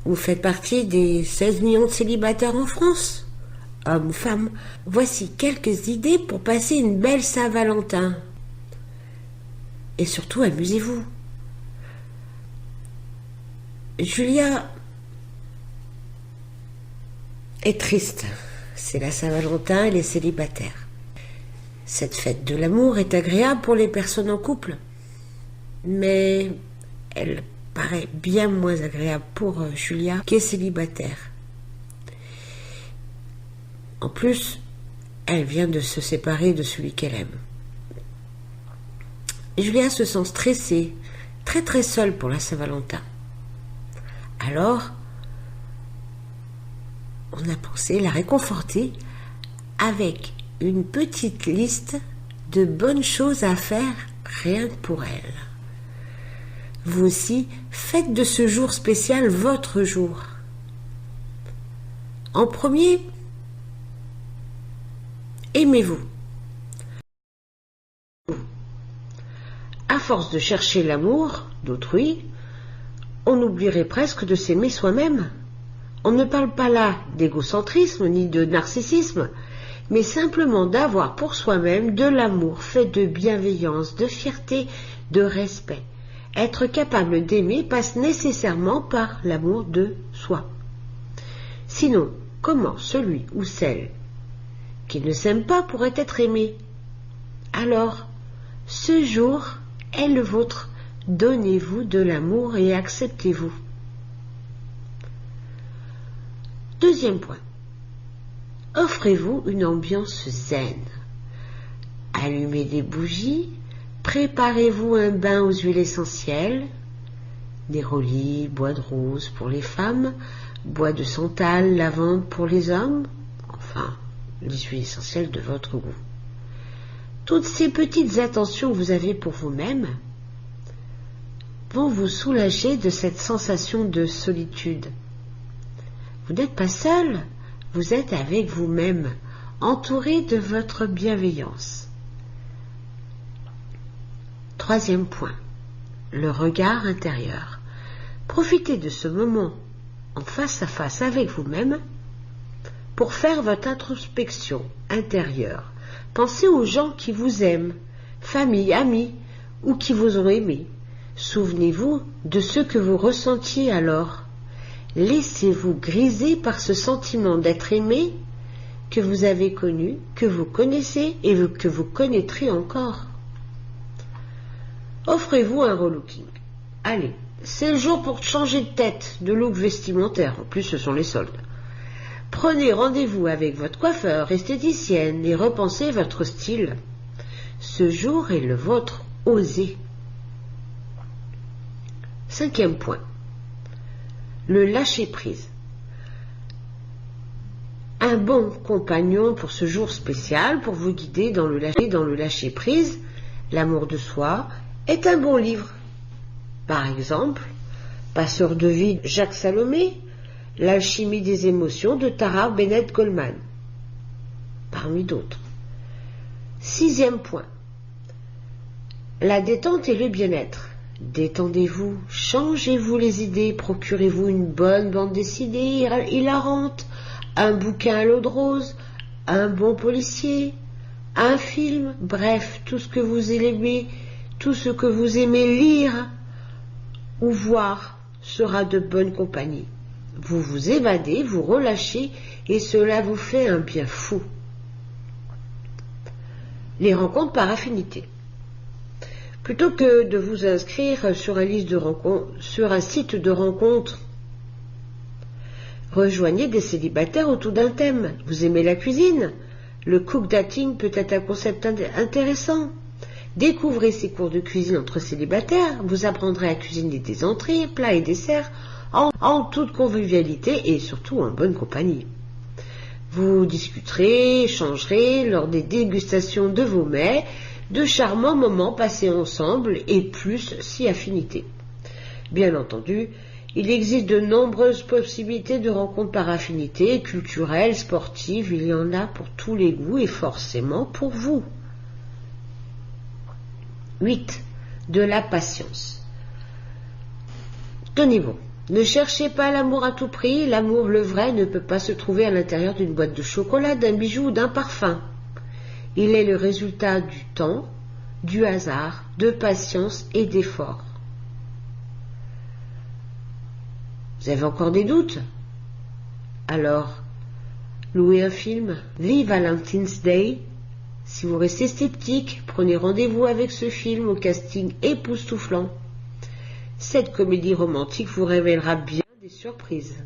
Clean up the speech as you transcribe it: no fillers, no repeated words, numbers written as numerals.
Vous faites partie des 16 millions de célibataires en France, hommes ou femmes. Voici quelques idées pour passer une belle Saint-Valentin. Et surtout, amusez-vous. Julia est triste. C'est la Saint-Valentin et les célibataires. Cette fête de l'amour est agréable pour les personnes en couple, mais elle paraît bien moins agréable pour Julia qui est célibataire. En plus, elle vient de se séparer de celui qu'elle aime. Julia se sent stressée, très très seule pour la Saint-Valentin. Alors, on a pensé la réconforter avec une petite liste de bonnes choses à faire rien que pour elle. Vous aussi, faites de ce jour spécial votre jour. En premier, aimez-vous. À force de chercher l'amour d'autrui, on oublierait presque de s'aimer soi-même. On ne parle pas là d'égocentrisme ni de narcissisme, mais simplement d'avoir pour soi-même de l'amour fait de bienveillance, de fierté, de respect. Être capable d'aimer passe nécessairement par l'amour de soi. Sinon, comment celui ou celle qui ne s'aime pas pourrait être aimé? Alors, ce jour est le vôtre. Donnez-vous de l'amour et acceptez-vous. Deuxième point. Offrez-vous une ambiance zen. Allumez des bougies, préparez-vous un bain aux huiles essentielles, néroli, bois de rose pour les femmes, bois de santal, lavande pour les hommes, enfin, les huiles essentielles de votre goût. Toutes ces petites attentions que vous avez pour vous-même vont vous soulager de cette sensation de solitude. Vous n'êtes pas seul, vous êtes avec vous-même, entouré de votre bienveillance. Troisième point, le regard intérieur. Profitez de ce moment en face à face avec vous-même pour faire votre introspection intérieure. Pensez aux gens qui vous aiment, famille, amis, ou qui vous ont aimé. Souvenez-vous de ce que vous ressentiez alors. Laissez-vous griser par ce sentiment d'être aimé que vous avez connu, que vous connaissez et que vous connaîtrez encore. Offrez-vous un relooking. Allez, c'est le jour pour changer de tête, de look vestimentaire. En plus, ce sont les soldes. Prenez rendez-vous avec votre coiffeur, esthéticienne et repensez votre style. Ce jour est le vôtre. Osez. Cinquième point. Le lâcher-prise. Un bon compagnon pour ce jour spécial, pour vous guider dans le lâcher-prise, l'amour de soi, est un bon livre. Par exemple, Passeur de vie, Jacques Salomé, L'alchimie des émotions de Tara Bennett Coleman, parmi d'autres. Sixième point. La détente et le bien-être. Détendez-vous, changez-vous les idées, procurez-vous une bonne bande dessinée hilarante, un bouquin à l'eau de rose, un bon policier, un film, bref, tout ce que vous aimez, tout ce que vous aimez lire ou voir sera de bonne compagnie. Vous vous évadez, vous relâchez et cela vous fait un bien fou. Les rencontres par affinité. Plutôt que de vous inscrire sur un site de rencontres, rejoignez des célibataires autour d'un thème. Vous aimez la cuisine? Le cook dating peut être un concept intéressant. Découvrez ces cours de cuisine entre célibataires. Vous apprendrez à cuisiner des entrées, plats et desserts en toute convivialité et surtout en bonne compagnie. Vous discuterez, échangerez lors des dégustations de vos mets, de charmants moments passés ensemble et plus si affinité. Bien entendu, il existe de nombreuses possibilités de rencontres par affinité, culturelles, sportives, il y en a pour tous les goûts et forcément pour vous. 8. De la patience. Tenez bon, Ne cherchez pas l'amour à tout prix, l'amour le vrai ne peut pas se trouver à l'intérieur d'une boîte de chocolat, d'un bijou ou d'un parfum. Il est le résultat du temps, du hasard, de patience et d'effort. Vous avez encore des doutes? Alors, louez un film, The Valentine's Day. Si vous restez sceptique, prenez rendez-vous avec ce film au casting époustouflant. Cette comédie romantique vous révélera bien des surprises.